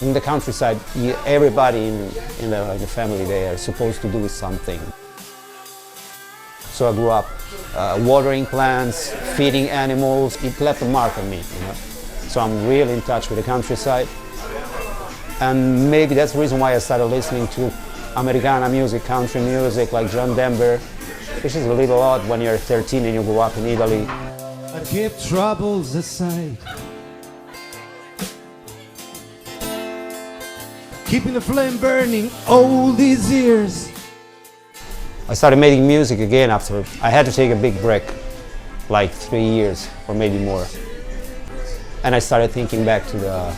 in the countryside, everybody in the family, they are supposed to do something. So I grew up watering plants, feeding animals. It left a mark on me, you know. So I'm really in touch with the countryside. And maybe that's the reason why I started listening to Americana music, country music like John Denver, which is a little odd when you're 13 and you grew up in Italy. I keep troubles aside, keeping the flame burning all these years. I started making music again after I had to take a big break, like 3 years or maybe more. And I started thinking back to a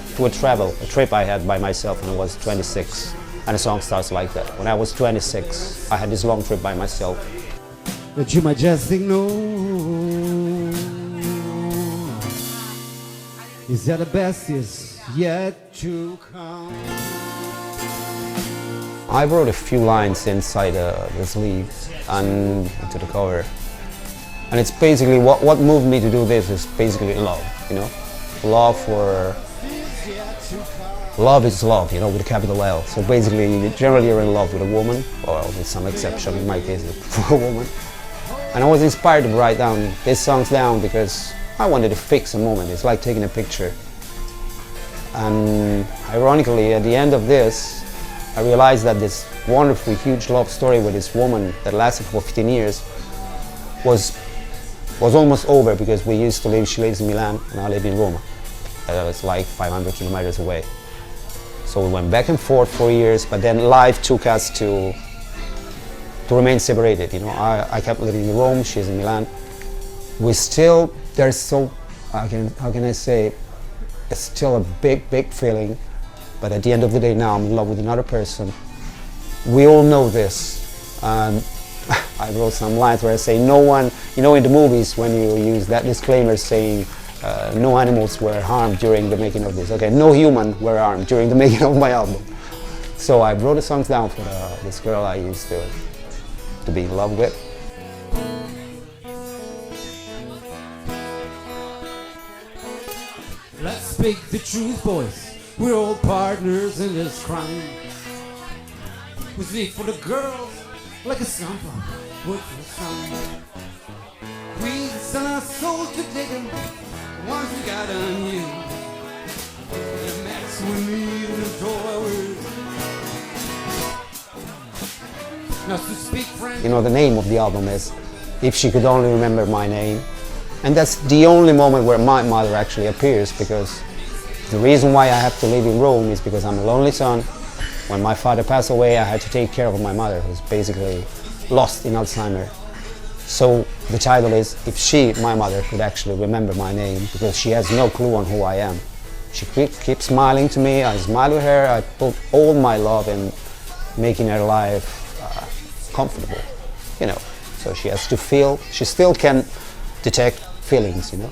trip I had by myself when I was 26. And the song starts like that. When I was 26, I had this long trip by myself. That you majestic know is that the best is yet to come. I wrote a few lines inside the sleeve and into the cover. And it's basically, what moved me to do this is basically love, you know? Love is love, you know, with a capital L. So basically, generally you're in love with a woman, or with some exception, in my case, for a woman. And I was inspired to write down these songs down because I wanted to fix a moment. It's like taking a picture. And ironically, at the end of this, I realized that this wonderful, huge love story with this woman that lasted for 15 years was almost over because she lives in Milan and I live in Roma. It's like 500 kilometers away. So we went back and forth for years, but then life took us to remain separated. You know, I kept living in Rome, she's in Milan. There's so, how can I say, it's still a big, big feeling, but at the end of the day now I'm in love with another person. We all know this. I wrote some lines where I say no one, you know, in the movies when you use that disclaimer saying no animals were harmed during the making of this. Okay, no human were harmed during the making of my album. So I wrote the songs down for this girl I used to be in love with. Let's speak the truth, boys. We're all partners in this crime. We speak for the girls like a sunflower, wood for the sun. We sell our souls to dig them once we got on you. You mess with me in the doorways. Now to speak French. You know, the name of the album is If She Could Only Remember My Name. And that's the only moment where my mother actually appears, because the reason why I have to live in Rome is because I'm a lonely son. When my father passed away, I had to take care of my mother, who's basically lost in Alzheimer's. So the title is If She, my mother, could actually remember my name, because she has no clue on who I am. She keeps smiling to me, I smile with her, I put all my love in making her life comfortable, you know. So she has to feel, she still can detect feelings, you know.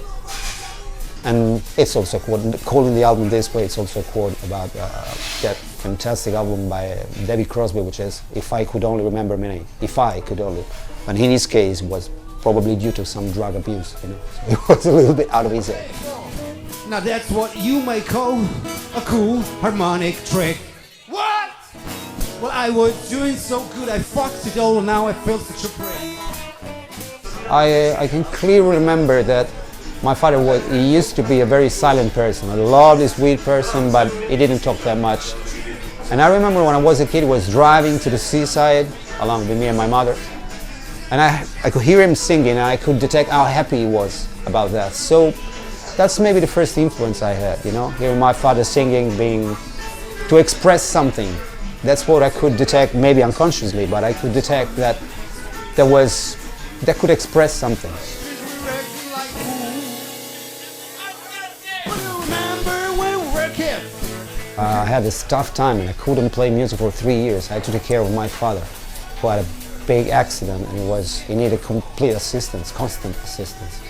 And it's also a quote, calling the album this way, it's also a quote about that fantastic album by Debbie Crosby, which is If I Could Only Remember My Name. If I could only. And in his case, it was probably due to some drug abuse, you know. So it was a little bit out of his head. Now that's what you might call a cool harmonic trick. What? Well, I was doing so good, I fucked it all, and now I feel such a break. I can clearly remember that my father he used to be a very silent person, a lovely, sweet person, but he didn't talk that much. And I remember when I was a kid, he was driving to the seaside along with me and my mother, and I could hear him singing, and I could detect how happy he was about that. So that's maybe the first influence I had, you know, hearing my father singing, being to express something. That's what I could detect, maybe unconsciously, but I could detect that that could express something. I had this tough time and I couldn't play music for 3 years. I had to take care of my father, who had a big accident, and he needed complete assistance, constant assistance.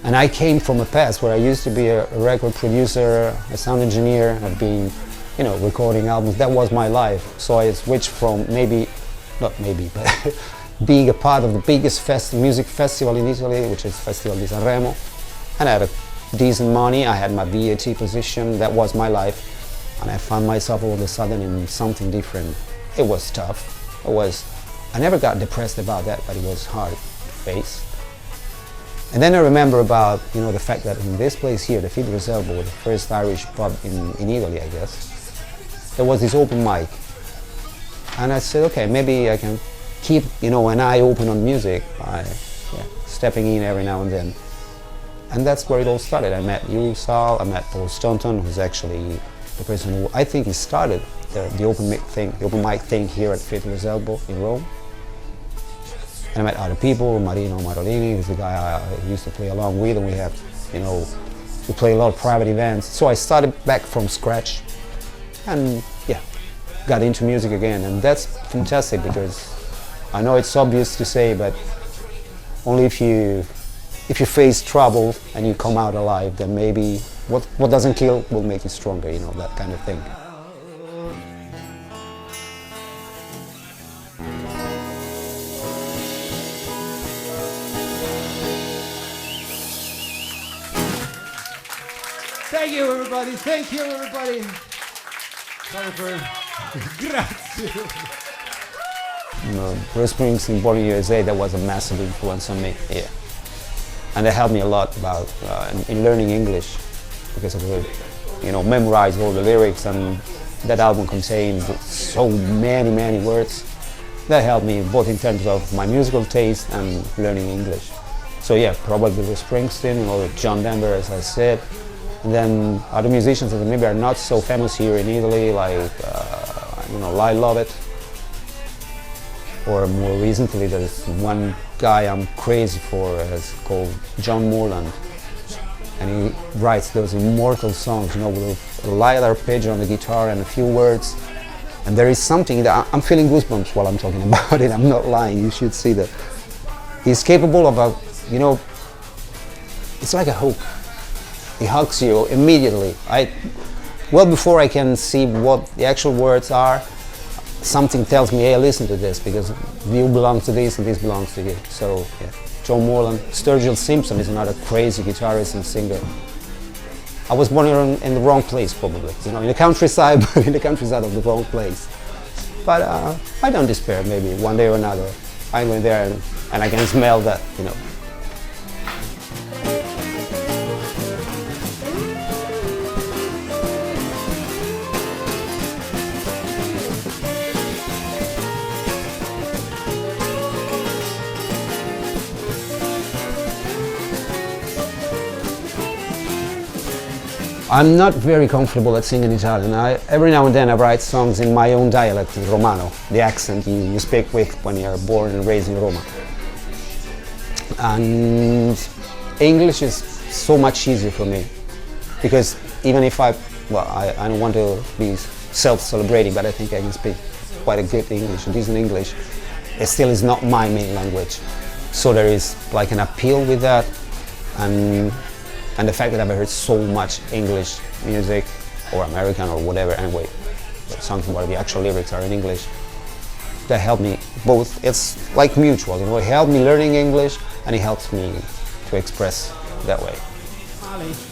And I came from a past where I used to be a record producer, a sound engineer. I've been, you know, recording albums. That was my life. So I switched from but being a part of the biggest music festival in Italy, which is Festival di Sanremo, and I had a decent money. I had my VAT position. That was my life. and I found myself all of a sudden in something different. It was tough. I never got depressed about that, but it was hard to face. And then I remember about, the fact that in this place here, the Fiddler's Elbow, the first Irish pub in Italy, I guess, there was this open mic. And I said, okay, maybe I can keep, an eye open on music by stepping in every now and then. And that's where it all started. I met you, Sal, I met Paul Staunton, who's actually the person who I think he started the open mic thing here at Fiddler's Elbow in Rome. And I met other people, Marino Marolini, who's the guy I used to play along with, and we play a lot of private events. So I started back from scratch and got into music again. And that's fantastic, because I know it's obvious to say, but only if you face trouble and you come out alive, then maybe what doesn't kill will make you stronger, that kind of thing. Thank you, everybody. Thank you, everybody. Sorry for... Grazie. Bruce Springsteen, born in USA, that was a massive influence on me. Yeah, and that helped me a lot about in learning English, because I would, memorize all the lyrics, and that album contained so many words. That helped me both in terms of my musical taste and learning English. So yeah, probably Bruce Springsteen or John Denver, as I said. And then other musicians that maybe are not so famous here in Italy, like I Love It. Or more recently, there's one guy I'm crazy for, it's called John Morland. And he writes those immortal songs, with a light arpeggio on the guitar and a few words. And there is something that I'm feeling goosebumps while I'm talking about it. I'm not lying, you should see that. He's capable of it's like a hook. He hugs you immediately. Well before I can see what the actual words are, something tells me, hey, listen to this, because you belong to this and this belongs to you. So yeah, John Morland. Sturgill Simpson is another crazy guitarist and singer. I was born in the wrong place, probably, in the countryside, but in the countryside of the wrong place. But I don't despair. Maybe one day or another I'm going there and I can smell that, I'm not very comfortable at singing Italian. Every now and then I write songs in my own dialect, in Romano, the accent you speak with when you're born and raised in Roma. And English is so much easier for me, because even if I don't want to be self-celebrating, but I think I can speak quite a good English, decent English, it still is not my main language. So there is like an appeal with that, and the fact that I've heard so much English music, or American or whatever, anyway, songs where the actual lyrics are in English, that helped me both. It's like mutual, it helped me learning English and it helps me to express that way.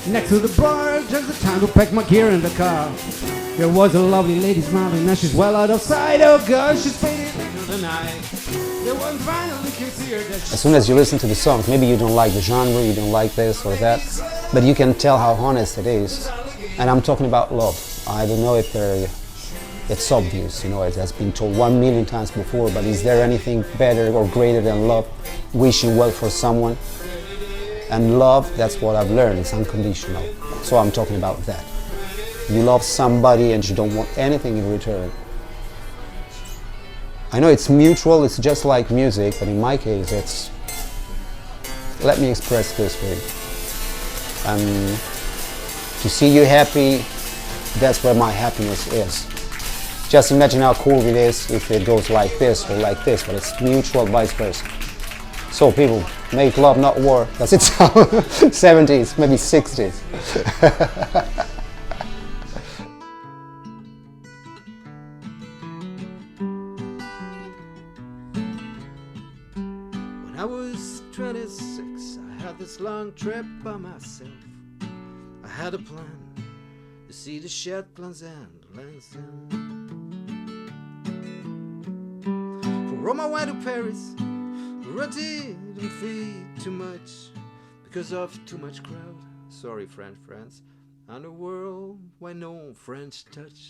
Next to the bar, just the time to pack my gear in the car. There was a lovely lady smiling, now she's well out of sight. Oh God, she's faded into the night. There one finally can see her that as soon as you listen to the songs, maybe you don't like the genre, you don't like this or that, but you can tell how honest it is. And I'm talking about love. I don't know if it's obvious, it has been told 1 million times before, but is there anything better or greater than love? Wishing well for someone. And love, that's what I've learned, it's unconditional. So I'm talking about that. You love somebody and you don't want anything in return. I know it's mutual, it's just like music, but in my case it's, let me express this way. To see you happy, that's where my happiness is. Just imagine how cool it is if it goes like this or like this, but it's mutual, vice versa. So people, make love, not war. Does it sound 70s, maybe 60s? When I was 26, I had this long trip by myself. I had a plan, to see the Shetlands and Lansdowne. From Rome I went to Paris, where I didn't feel too much because of too much crowd. Sorry, French friends, and a world where no French touch.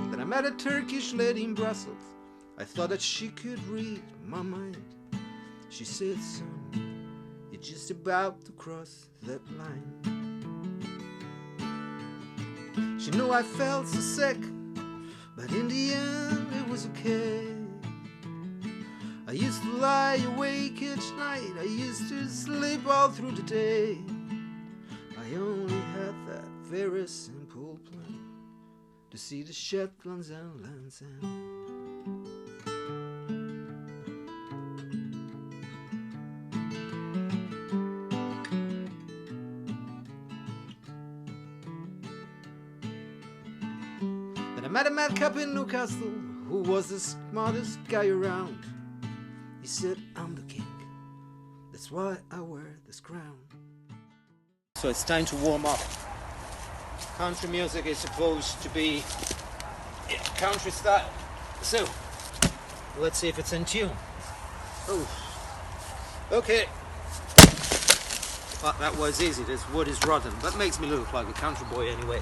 Then I met a Turkish lady in Brussels. I thought that she could read my mind. She said, son, you're just about to cross that line. She knew I felt so sick, but in the end it was okay. I used to lie awake each night, I used to sleep all through the day. I only had that very simple plan, to see the Shetlands and Lansdowne. Then I met a madcap in Newcastle who was the smartest guy around. He said, I'm the king, that's why I wear this crown. So it's time to warm up. Country music is supposed to be country style. So, let's see if it's in tune. Oh, okay. Well, that was easy. This wood is rotten. That makes me look like a country boy anyway.